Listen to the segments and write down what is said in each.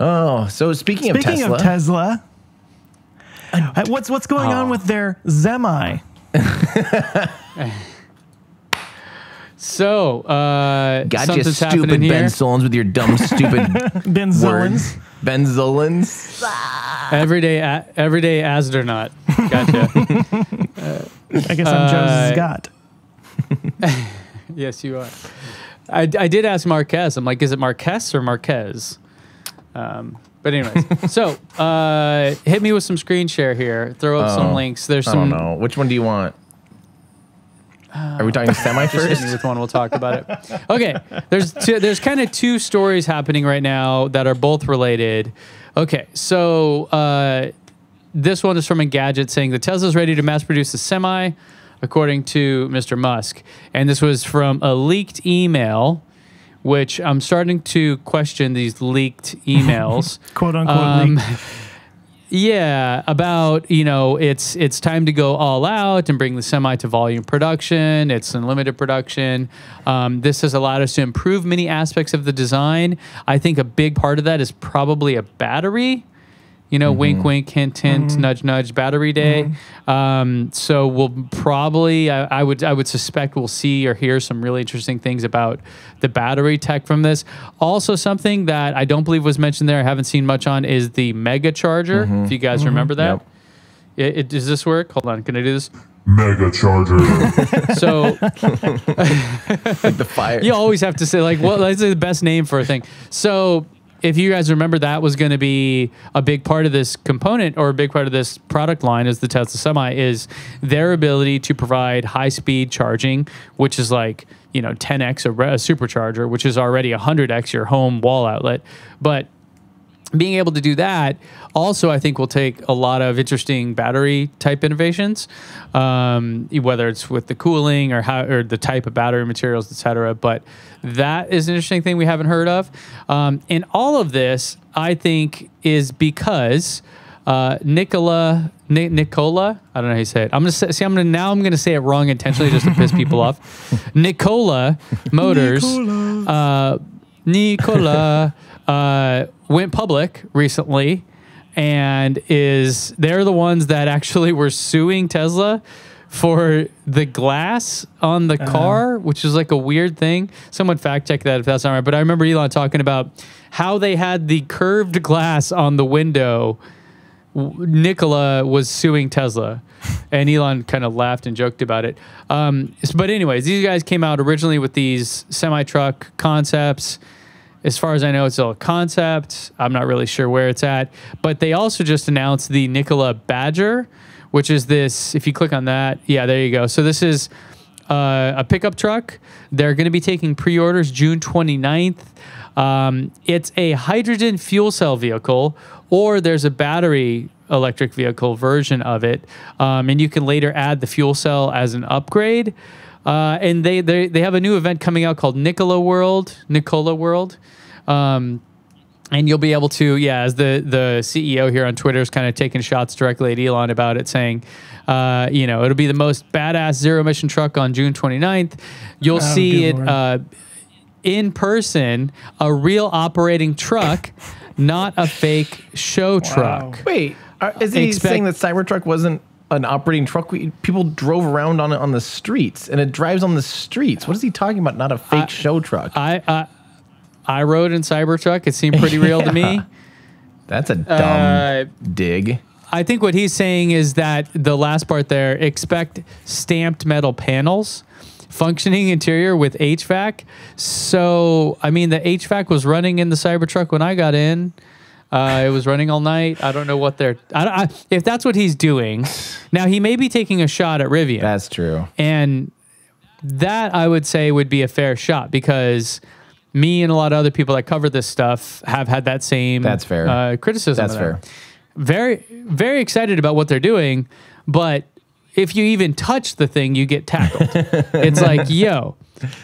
Oh, so speaking of Tesla, what's going on with their Zemi? So, got you stupid Benzolins with your dumb, stupid Benzolins. Benzolins. Everyday astronaut. Gotcha. I guess I'm Joe Scott. Yes, you are. I did ask Marquez. I'm like, is it Marquez or Marquez? But anyways, so hit me with some screen share here. Throw up some links. There's some. I don't know. Which one do you want? Are we talking semi first? Just hit me with one. We'll talk about it. Okay. There's kind of two stories happening right now that are both related. Okay. So this one is from Engadget saying that Tesla's ready to mass produce the Semi, according to Mr. Musk. And this was from a leaked email, which I'm starting to question these leaked emails. Quote unquote leaked. Yeah, about, it's time to go all out and bring the Semi to volume production. It's unlimited production. This has allowed us to improve many aspects of the design. I think a big part of that is probably a battery. Wink, wink, hint, hint, nudge, nudge, battery day. So we'll probably, I would suspect we'll see or hear some really interesting things about the battery tech from this. Also, something that I don't believe was mentioned there, I haven't seen much on, is the Mega Charger. If you guys remember that. Yep. Does this work? Hold on, can I do this? Mega Charger. So, like the fire. You always have to say, that's the best name for a thing. So, if you guys remember, that was going to be a big part of this component or a big part of this product line is the Tesla Semi, is their ability to provide high-speed charging, which is like, 10x a supercharger, which is already 100x your home wall outlet. But being able to do that also, I think, will take a lot of interesting battery type innovations, whether it's with the cooling or the type of battery materials, etc. But that is an interesting thing we haven't heard of. And all of this, I think, is because Nikola, I don't know how you say it. I'm gonna say it wrong intentionally just to piss people off. Nikola Motors, Nikola went public recently, and they're the ones that actually were suing Tesla for the glass on the car, which is like a weird thing. Someone fact check that if that's not right. But I remember Elon talking about how they had the curved glass on the window. Nikola was suing Tesla, and Elon kind of laughed and joked about it. But anyways, these guys came out originally with these semi-truck concepts. As far as I know, it's still a concept. I'm not really sure where it's at. But they also just announced the Nikola Badger, which is this, if you click on that, yeah, there you go. So this is a pickup truck. They're going to be taking pre-orders June 29th. It's a hydrogen fuel cell vehicle, or there's a battery electric vehicle version of it. And you can later add the fuel cell as an upgrade. And they have a new event coming out called Nikola World. And you'll be able to, as the CEO here on Twitter is kind of taking shots directly at Elon about it, saying, it'll be the most badass zero-emission truck on June 29th. You'll see it in person, a real operating truck, not a fake show truck. Wait, is he saying that Cybertruck wasn't an operating truck? People drove around on it on the streets, and it drives on the streets. What is he talking about? Not a fake show truck. I rode in Cybertruck. It seemed pretty real to me. That's a dumb dig. I think what he's saying is that the last part there, expect stamped metal panels, functioning interior with HVAC. So, I mean, the HVAC was running in the Cybertruck when I got in. It was running all night. I don't know what they're... if that's what he's doing. Now, he may be taking a shot at Rivian. That's true. And that, I would say, would be a fair shot, because me and a lot of other people that cover this stuff have had that same criticism. That's fair. Very, very excited about what they're doing, but if you even touch the thing, you get tackled. It's like, yo,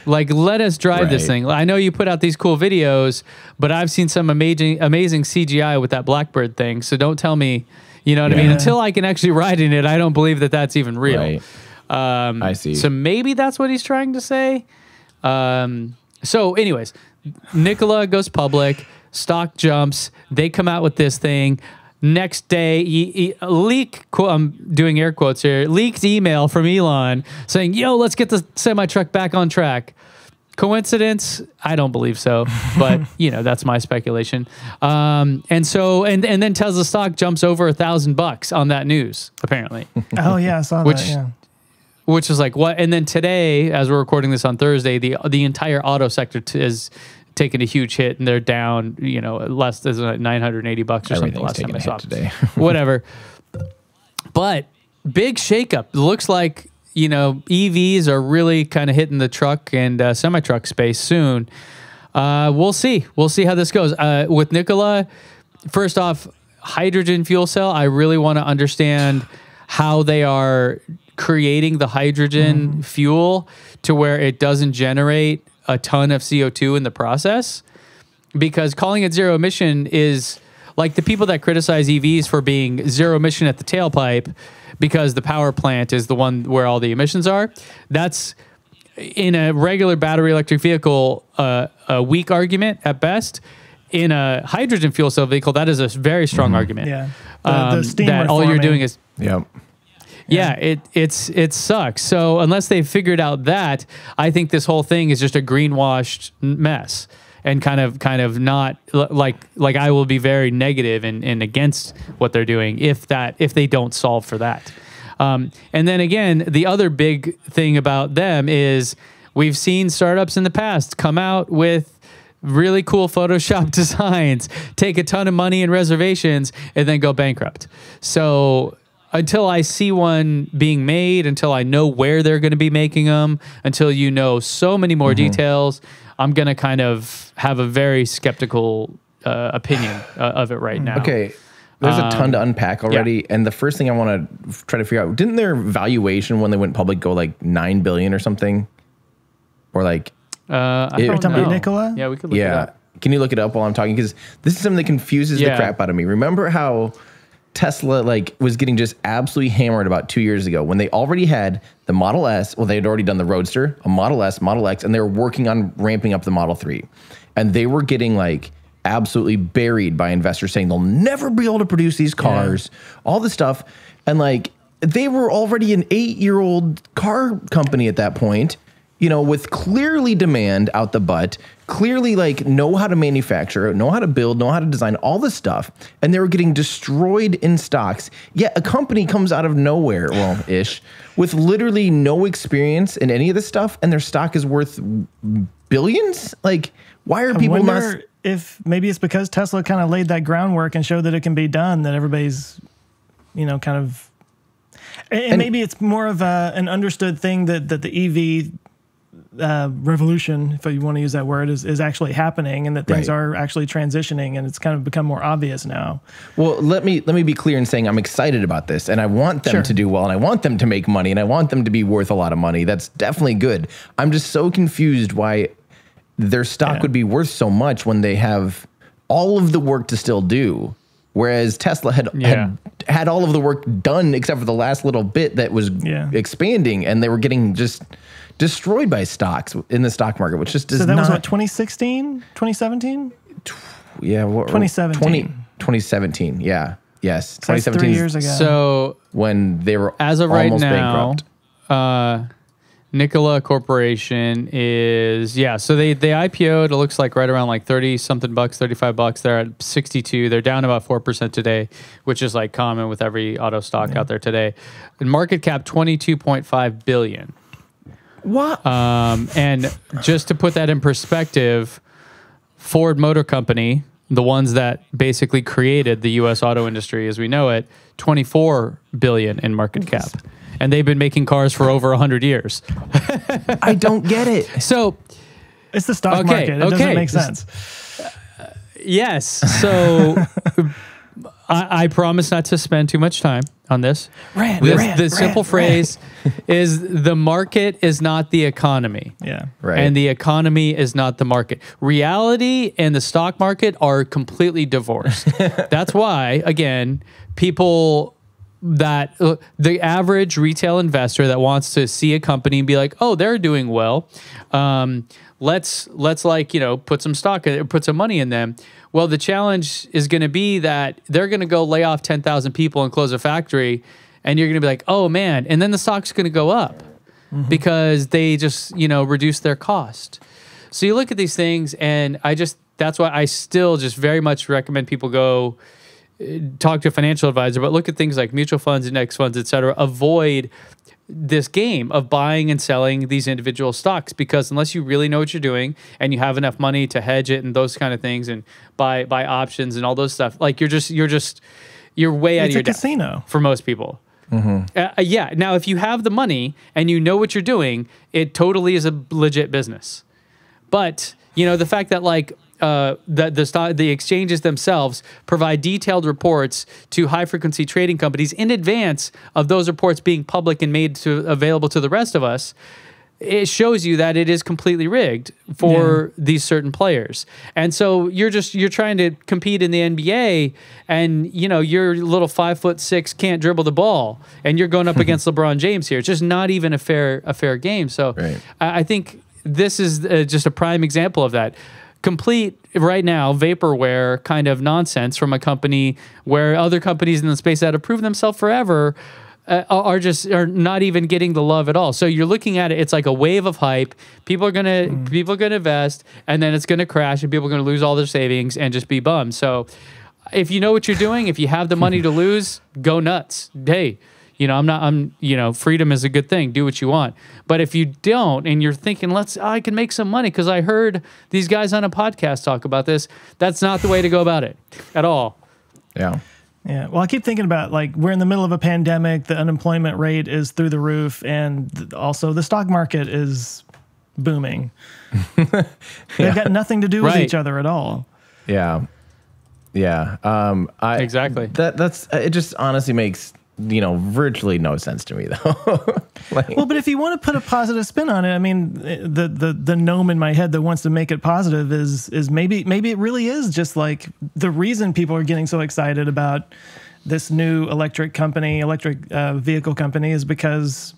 let us drive this thing. I know you put out these cool videos, but I've seen some amazing CGI with that Blackbird thing. So don't tell me, you know what I mean? Until I can actually ride in it, I don't believe that that's even real. Right. I see. So maybe that's what he's trying to say. So anyways, Nikola goes public. stock jumps. They come out with this thing. Next day, I'm doing air quotes here, leaked email from Elon saying, yo, let's get the semi-truck back on track. Coincidence? I don't believe so, but that's my speculation. And then Tesla stock jumps over $1,000 on that news, apparently. Oh yeah, I saw that. Yeah. Which is like what? And then today, as we're recording this on Thursday, the entire auto sector is taking a huge hit, and they're down, less than $980 or something last time I saw today. Whatever. But big shakeup. It looks like EVs are really kind of hitting the truck and semi-truck space soon. We'll see. We'll see how this goes. With Nikola, first off, hydrogen fuel cell, I really want to understand how they are creating the hydrogen fuel to where it doesn't generate a ton of CO2 in the process. Because calling it zero emission is like the people that criticize EVs for being zero emission at the tailpipe because the power plant is the one where all the emissions are. That's, in a regular battery electric vehicle, a weak argument at best. In a hydrogen fuel cell vehicle, that is a very strong argument. Yeah, the steam that all you're doing is yeah, it sucks. So unless they've figured out that, I think this whole thing is just a greenwashed mess. And kind of not like I will be very negative and against what they're doing if they don't solve for that. And then again, the other big thing about them is we've seen startups in the past come out with really cool Photoshop designs, take a ton of money and reservations, and then go bankrupt. So until I see one being made, until I know where they're going to be making them, until so many more details, I'm going to kind of have a very skeptical opinion of it right now. Okay. There's a ton to unpack already. And the first thing I want to try to figure out, didn't their valuation when they went public go like $9 billion or something? Or like... Are you talking about Nikola? Yeah, we could look it up. Can you look it up while I'm talking? Because this is something that confuses the crap out of me. Remember how Tesla was getting just absolutely hammered about 2 years ago when they already had the Model S. Well, they had already done the Roadster, a Model S, Model X, and they were working on ramping up the Model 3. And they were getting absolutely buried by investors saying they'll never be able to produce these cars, all this stuff. And they were already an 8-year-old car company at that point, with clearly demand out the butt, clearly know how to manufacture, know how to build, know how to design, all this stuff. And they were getting destroyed in stocks. Yet a company comes out of nowhere, well-ish, with literally no experience in any of this stuff, and their stock is worth billions? Why are people not... if maybe it's because Tesla kind of laid that groundwork and showed that it can be done, that everybody's, kind of... And maybe it's more of an understood thing that the EV... revolution, if you want to use that word, is actually happening, and that things are actually transitioning, and it's kind of become more obvious now. Well, let me be clear in saying I'm excited about this, and I want them to do well, and I want them to make money, and I want them to be worth a lot of money. That's definitely good. I'm just so confused why their stock would be worth so much when they have all of the work to still do. Whereas Tesla had all of the work done except for the last little bit that was expanding, and they were getting just destroyed by stocks in the stock market, which just does not... So that was what, 2016? 2017? Yeah. 2017. 2017, yeah. Yes. So 2017. 3 years ago. So when they were as of almost right now, bankrupt. Nikola Corporation is, so they IPO'd, it looks like right around 30 something bucks, $35. They're at 62. They're down about 4% today, which is common with every auto stock out there today. The market cap, 22.5 billion. What? And just to put that in perspective, Ford Motor Company, the ones that basically created the U.S. auto industry as we know it, 24 billion in market cap. And they've been making cars for over 100 years. I don't get it. So it's the stock market. It doesn't make sense. Yes. So I promise not to spend too much time on this. The simple phrase is the market is not the economy. Yeah. Right. And the economy is not the market. Reality and the stock market are completely divorced. That's why, again, people that the average retail investor that wants to see a company and be like, oh, they're doing well. Let's like, put some stock, put some money in them. Well, the challenge is going to be that they're going to go lay off 10,000 people and close a factory. And you're going to be like, oh man. And then the stock's going to go up because they just, reduce their cost. So you look at these things, and that's why I still just very much recommend people go talk to a financial advisor, but look at things like mutual funds, index funds, et cetera. Avoid this game of buying and selling these individual stocks, because unless you really know what you're doing and you have enough money to hedge it and those kind of things and buy options and all those stuff, like you're way out of your depth. It's a casino for most people. Yeah. Now, if you have the money and you know what you're doing, it totally is a legit business. But the fact that the exchanges themselves provide detailed reports to high frequency trading companies in advance of those reports being public and made available to the rest of us, it shows you that it is completely rigged for these certain players. And so you're trying to compete in the NBA, and you're little 5'6" can't dribble the ball, and you're going up against LeBron James here. It's just not even a fair game. So I think this is just a prime example of that. Complete right now vaporware kind of nonsense from a company where other companies in the space that have proven themselves forever are not even getting the love at all. So you're looking at it, it's like a wave of hype. People are gonna invest, and then it's gonna crash, and people are gonna lose all their savings and just be bummed. So if you know what you're doing, if you have the money to lose, go nuts. Hey, freedom is a good thing. Do what you want. But if you don't, and you're thinking, I can make some money because I heard these guys on a podcast talk about this, that's not the way to go about it at all. Yeah. Yeah. Well, I keep thinking about, we're in the middle of a pandemic, the unemployment rate is through the roof, and also the stock market is booming. They've got nothing to do with each other at all. Yeah. Yeah. Exactly. It just honestly makes virtually no sense to me, though. Well, but if you want to put a positive spin on it, I mean, the gnome in my head that wants to make it positive is maybe it really is just like the reason people are getting so excited about this new electric vehicle company is because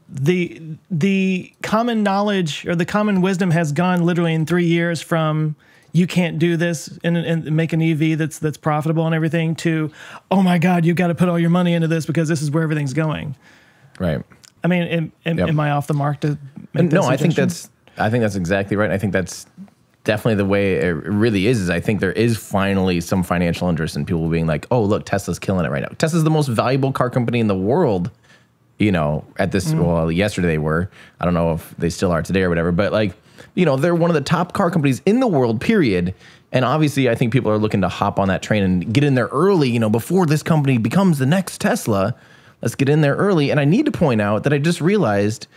the common knowledge or the common wisdom has gone literally in 3 years from you can't do this and make an EV that's profitable and everything to, oh my God, you've got to put all your money into this because this is where everything's going. Right. I mean, am I off the mark to make that No, suggestion? I think that's exactly right. I think that's definitely the way it really is I think there is finally some financial interest in people being like, oh, look, Tesla's killing it right now. Tesla's the most valuable car company in the world, at this, well, yesterday they were. I don't know if they still are today or whatever, but they're one of the top car companies in the world, period. And obviously, I think people are looking to hop on that train and get in there early, before this company becomes the next Tesla. Let's get in there early. And I need to point out that I just realized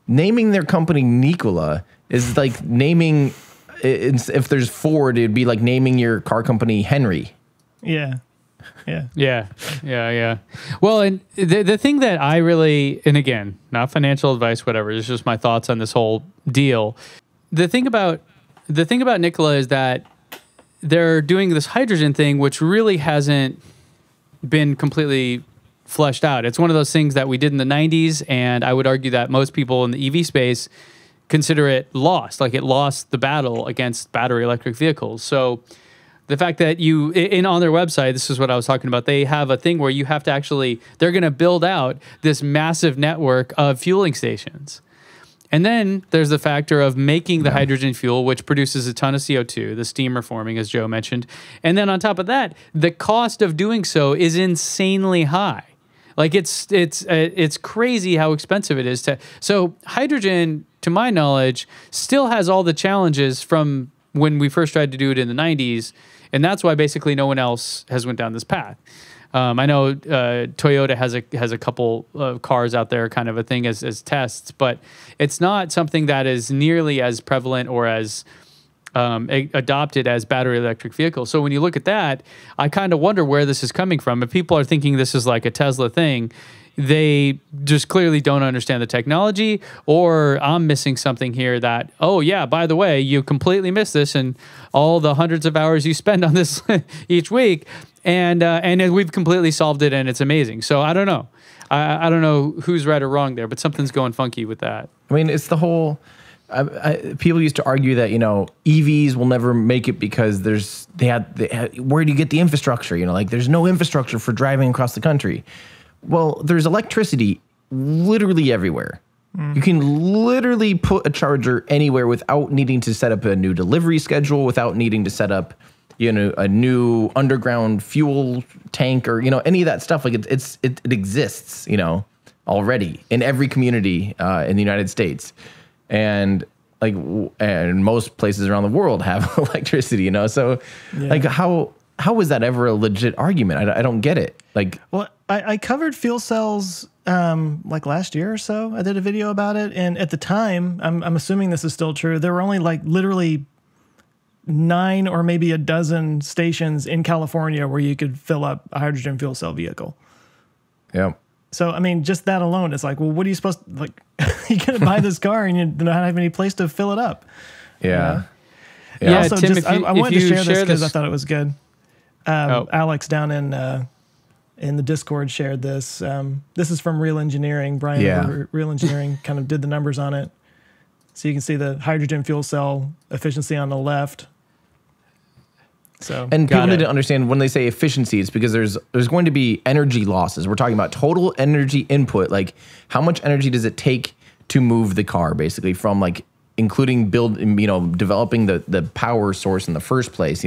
naming their company Nikola is like naming, if there's Ford, it'd be like naming your car company Henry. Yeah. Well, and the thing that I really, and again, not financial advice, whatever, it's just my thoughts on this whole deal. The thing about Nikola is that they're doing this hydrogen thing, which really hasn't been completely fleshed out. It's one of those things that we did in the 90s, and I would argue that most people in the EV space consider it lost, like it lost the battle against battery electric vehicles. So the fact that on their website, this is what I was talking about, they have a thing where you have to they're going to build out this massive network of fueling stations. And then there's the factor of making the hydrogen fuel, which produces a ton of CO2, the steam reforming, as Joe mentioned. And then on top of that, the cost of doing so is insanely high. Like it's crazy how expensive it is so hydrogen, to my knowledge, still has all the challenges from when we first tried to do it in the 90s. And that's why basically no one else has went down this path. I know Toyota has a couple of cars out there, kind of a thing as tests, but it's not something that is nearly as prevalent or as adopted as battery electric vehicles. So when you look at that, I kind of wonder where this is coming from. If people are thinking this is like a Tesla thing, they just clearly don't understand the technology, or I'm missing something here that, oh yeah, by the way, you completely missed this, and all the hundreds of hours you spend on this each week, And we've completely solved it, and it's amazing. So I don't know. I don't know who's right or wrong there, but something's going funky with that. I mean, it's the whole. People used to argue that EVs will never make it because they had where do you get the infrastructure? Like there's no infrastructure for driving across the country. Well, there's electricity literally everywhere. You can literally put a charger anywhere without needing to set up a new delivery schedule, without needing to set up a new underground fuel tank or any of that stuff. Like it exists already in every community in the United States. And and most places around the world have electricity, So like how was that ever a legit argument? I don't get it. Well, I covered fuel cells like last year or so. I did a video about it, and at the time, I'm assuming this is still true. There were only literally 9 or maybe a dozen stations in California where you could fill up a hydrogen fuel cell vehicle. Yeah. So, I mean, just that alone, it's like, well, what are you supposed to, you're going to buy this car and you don't have any place to fill it up. Yeah. Yeah. Also, Tim, I wanted to share this because I thought it was good. Alex down in the Discord shared this. This is from Real Engineering. Brian over Real Engineering kind of did the numbers on it. So you can see the hydrogen fuel cell efficiency on the left. So, and people need to understand when they say efficiency, it's because there's going to be energy losses. We're talking about total energy input, like how much energy does it take to move the car, basically, from including developing the power source in the first place.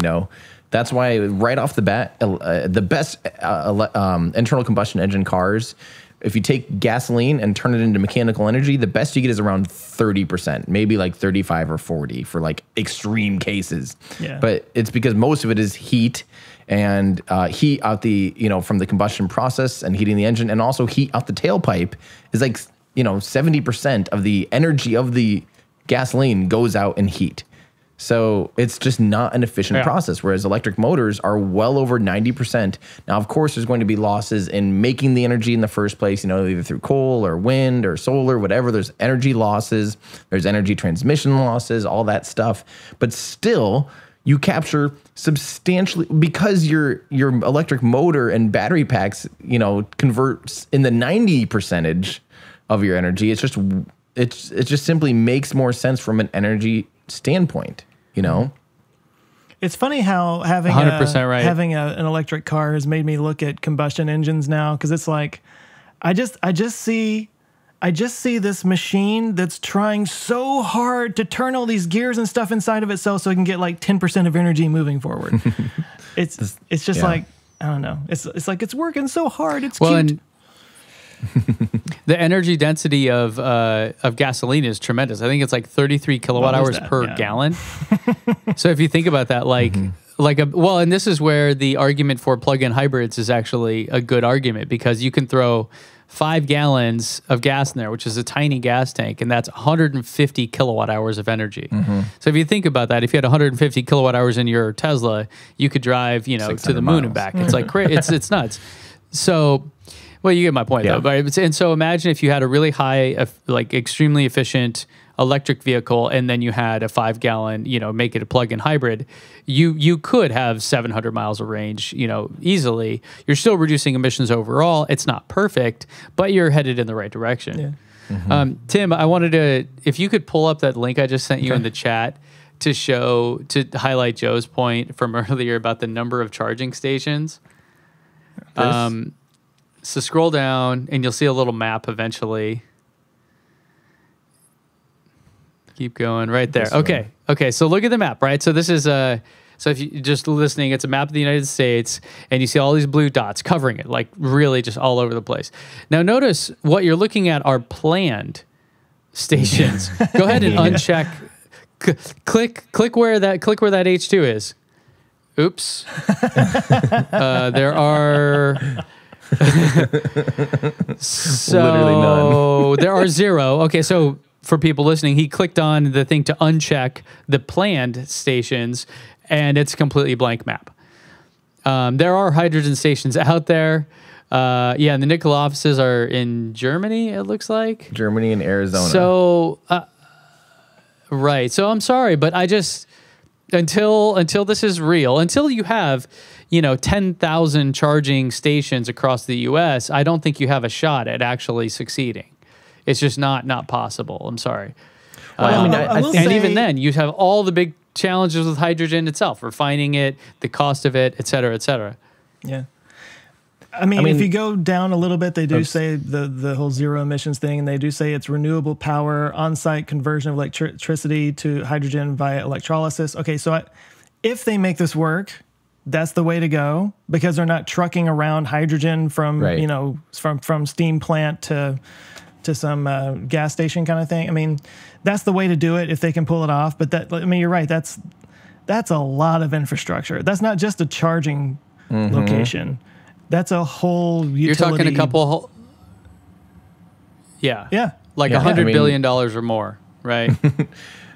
That's why right off the bat, the best internal combustion engine cars, if you take gasoline and turn it into mechanical energy, the best you get is around 30%, maybe 35 or 40 for extreme cases. Yeah. But it's because most of it is heat and heat out the, from the combustion process and heating the engine, and also heat out the tailpipe is 70% of the energy of the gasoline goes out in heat. So it's just not an efficient process, whereas electric motors are well over 90%. Now, of course, there's going to be losses in making the energy in the first place, either through coal or wind or solar, whatever. There's energy losses, there's energy transmission losses, all that stuff. But still, you capture substantially, because your electric motor and battery packs, converts in the 90% of your energy. It just simply makes more sense from an energy standpoint. It's funny how having 100% right. having an electric car has made me look at combustion engines now, because it's like I just see this machine that's trying so hard to turn all these gears and stuff inside of itself so it can get 10% of energy moving forward. It's just I don't know. It's like it's working so hard. It's cute. And the energy density of gasoline is tremendous. I think it's 33 kilowatt hours per gallon. So if you think about that, and this is where the argument for plug-in hybrids is actually a good argument, because you can throw 5 gallons of gas in there, which is a tiny gas tank, and that's 150 kilowatt hours of energy. So if you think about that, if you had 150 kilowatt hours in your Tesla, you could drive, to the moon and back. It's it's nuts. So. Well, you get my point, though. But and so imagine if you had a really high, extremely efficient electric vehicle, and then you had a 5-gallon, make it a plug-in hybrid. You could have 700 miles of range, easily. You're still reducing emissions overall. It's not perfect, but you're headed in the right direction. Yeah. Tim, I wanted to, if you could pull up that link I just sent you in the chat to highlight Joe's point from earlier about the number of charging stations. So scroll down, and you'll see a little map eventually. Keep going right there. Okay. So look at the map, right? So this is so if you're just listening, it's a map of the United States, and you see all these blue dots covering it, really just all over the place. Now notice what you're looking at are planned stations. Go ahead and uncheck. Click where that H2 is. Oops. There are. Literally none. There are 0. Okay, so for people listening, he clicked on the thing to uncheck the planned stations, and it's a completely blank map. There are hydrogen stations out there. And the Nikola offices are in Germany, it looks like. Germany and Arizona. So, right. So I'm sorry, but I just, until this is real, until you have, 10,000 charging stations across the U.S., I don't think you have a shot at actually succeeding. It's just not possible. I'm sorry. Well, and even then, you have all the big challenges with hydrogen itself, refining it, the cost of it, et cetera, et cetera. Yeah. I mean, if you go down a little bit, they do say the whole zero emissions thing, and they do say it's renewable power, on-site conversion of electricity to hydrogen via electrolysis. Okay, so if they make this work, that's the way to go, because they're not trucking around hydrogen from from steam plant to some gas station kind of thing. I mean, that's the way to do it if they can pull it off. But you're right. That's a lot of infrastructure. That's not just a charging location. That's a whole utility. You're talking a couple. Yeah. Like $100 billion or more, right?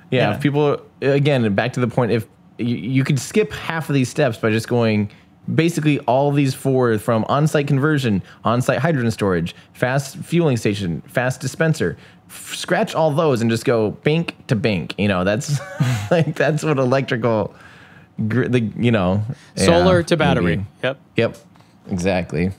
If people, again, back to the point, if you could skip half of these steps by just going basically all of these forward, from on-site conversion, on-site hydrogen storage, fast fueling station, fast dispenser, scratch all those and just go bank to bank. That's that's what electrical, solar to battery. Maybe. Yep. Exactly.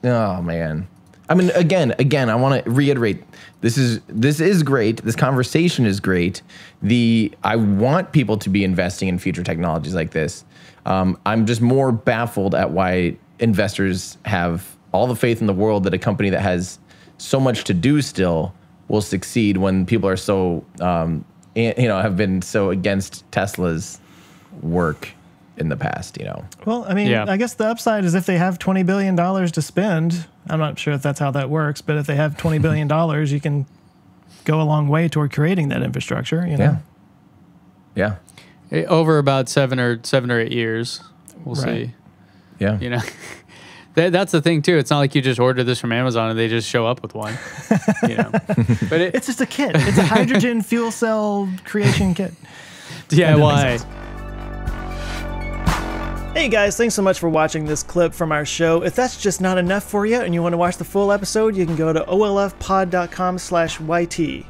Oh man. I mean, again, I want to reiterate, this is great. This conversation is great. I want people to be investing in future technologies like this. I'm just more baffled at why investors have all the faith in the world that a company that has so much to do still will succeed when people are so, have been so against Tesla's work in the past, Well, I mean, I guess the upside is if they have $20 billion to spend. I'm not sure if that's how that works, but if they have $20 billion, you can go a long way toward creating that infrastructure, Yeah. Over about 7 or 8 years, we'll see. Yeah. That's the thing too. It's not like you just order this from Amazon and they just show up with one. But it's just a kit. It's a hydrogen fuel cell creation kit. DIY. Hey guys, thanks so much for watching this clip from our show. If that's just not enough for you and you want to watch the full episode, you can go to olfpod.com/YT.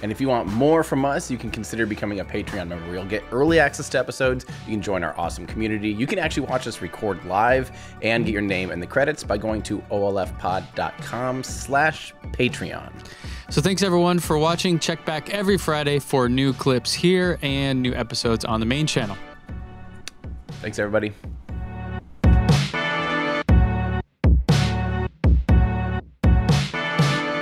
And if you want more from us, you can consider becoming a Patreon member. You'll get early access to episodes. You can join our awesome community. You can actually watch us record live and get your name in the credits by going to olfpod.com/Patreon. So thanks everyone for watching. Check back every Friday for new clips here and new episodes on the main channel. Thanks, everybody.